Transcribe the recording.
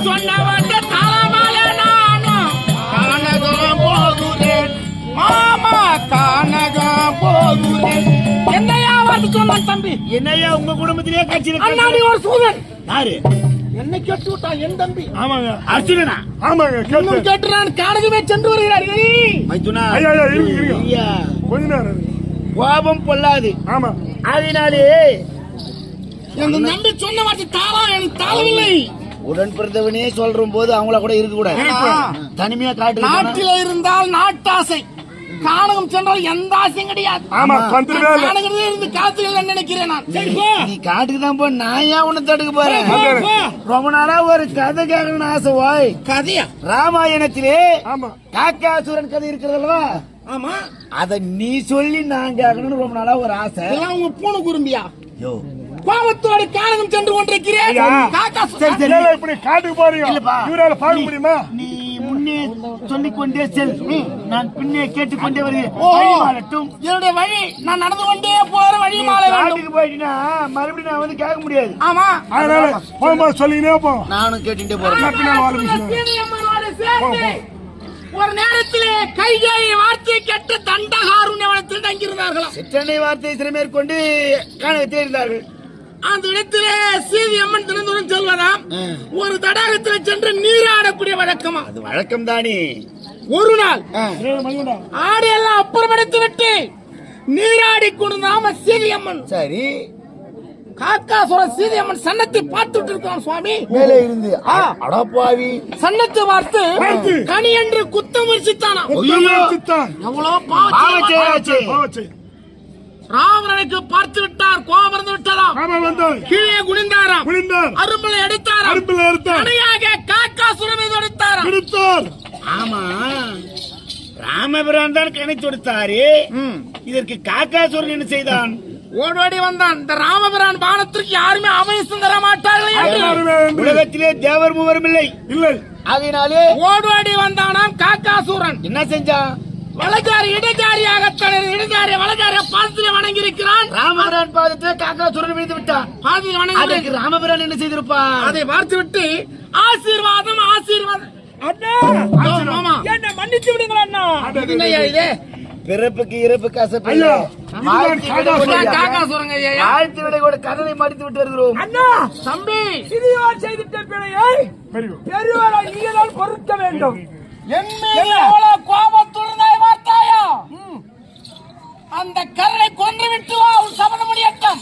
சொன்னவட்ட தாளமால நானும் கானகம் போகுதேன் மாமா கானகம் போகுதேன். என்னையா வந்து சொன்னான் தம்பி? என்னையா உங்க குடும்பத்திலேயே கட்சி அண்ணாடி ஒரு சூழன் யாரு என்னை கேட்டு விட்டான் என் தம்பி. ஆமாங்க அர்ஜுனனா? ஆமாங்க கேட்டு நான் கானகமே சென்று வருகிறார். மைத்துனா ஐயா கொஞ்ச நேரம் கோபம் பொல்லாது. ஆமா அதனாலே என் நம்பி சொன்ன வார்த்தை தாளா எனக்கு தாளவில்லை. உடன் பிறந்தவனே சொல்ற போது அவங்கள கூட இருக்க கூட தனிமையா காட்டு. நாட்டில இருந்தால் நாட்டாசை, கானகம் சென்றால் எந்த ஆசையும் கிடையாது. கானகத்திலே இருந்து காத்துகள் நினைக்கிறேன் நான். நீ காட்டுக்கு தான் போ, நான் ஏன் உன்னை தடுக்க போறேன்? ரொம்ப நாளா ஒரு கதை கேட்கணும்னு ஆசை. வாய் கதையா? ராமாயணத்திலே காக்காசூரன் கதை இருக்கிறதல்வா? ஆமா, அத நீ சொல்லி நான் கேட்கணும்னு ரொம்ப நாளா ஒரு ஆசை. உங்க பூனை குறும்பியா? யோ கோபத்தோடு கானகம் சென்று கொண்டிருக்கிறேன். காட்டுக்கு போறீங்க இவரால பார்க்க முடியுமா? நீ முன்னே சொல்லிக் கொண்டே செல், நான் பின்னே கேட்டுக்கொண்டே வருகிறேன். என்னுடைய வழி நான் நடந்து கொண்டே போற வழி மாலை காட்டுக்கு போயிட்டீங்கன்னா மறுபடியும் நான் வந்து கேட்க முடியாது. ஆமா, அதனால போமா சொல்லினே போ, நானும் கேட்டுட்டே போறேன். ஒரு நேரத்திலே கைகேயி வார்த்தை கேட்டு தண்டகாருண்யவனத்தில் தங்கியிருந்தார்களாம். சிற்றனை வார்த்தை சிறமேற்கொண்டு கானகத்தில் இருந்தார்கள். அந்த இடத்திலே சீதி அம்மன் தினந்தோறும் செல்வதாம். ஒரு தடாகத்தில் சென்று நீராடக்கூடிய வழக்கமா? அது வழக்கம் தானே. ஒரு நாள் ஆடு எல்லாம் அப்புறப்படுத்தி விட்டு நீராடி கொண்டாம சீதி அம்மன். சரி, காக்காசுர சீதி அம்மன் சன்னத்தை பார்த்துட்டு இருக்கான் சுவாமி. மேலே இருந்து அடப்பாவி சன்னத்தை பார்த்து கனி என்று குத்த முயற்சித்தானா? எவ்வளவு பாவம்! ராவணனுக்கு பார்த்து விட்டார், கோபம் வந்து விட்டதாம். கீழே குனிந்தாராம், அரும்பலை எடுத்தாராம், தனியாக காக்காசுரன் மீது எடுத்தாராம். ஆமா, ராமபிரான் தான் கணிச்சு கொடுத்தாரு. இதற்கு காக்காசுரன் என்ன செய்தான்? ஓடோடி வந்தான். இந்த ராமபிரான் பானத்திற்கு யாருமே அவயசம் தர மாட்டார்கள். உலகத்திலே தேவர் மூவரும் இல்லை. அதனாலே ஓடோடி வந்தானாம் காக்காசுரன். என்ன செஞ்சான்? வலஜாரி இடஜாரியாக இடஜாரி வலஜாரிய பாதத்திலே வணங்கி இருக்கிறான். ராமபிரான் பாதத்திலே காக்காசுரன் விழுந்து விட்டான். பாதத்தில் வணங்கி ராமபிரான் என்ன செய்திருப்பான்? அதை பார்த்து விட்டு ஆசீர்வாதம் ஆசீர்வாதம் என்ன மன்னிச்சு விடுங்களா அண்ணா. இது பிறப்புக்கு இறப்புக்கு அசைப்பல்ல ஆழ்த்து விட கூட கடனை மடித்து விட்டு வருகிறோம். அண்ணா தம்பி, சிறியோர் செய்திட்ட பிழையை பெரியவரை நீதான் பொறுக்க வேண்டும். கோபத்துடன் வார்த்தாயா? அந்த கரனை கொன்று விட்டு வா, உன் சபதம் முடியட்டும்.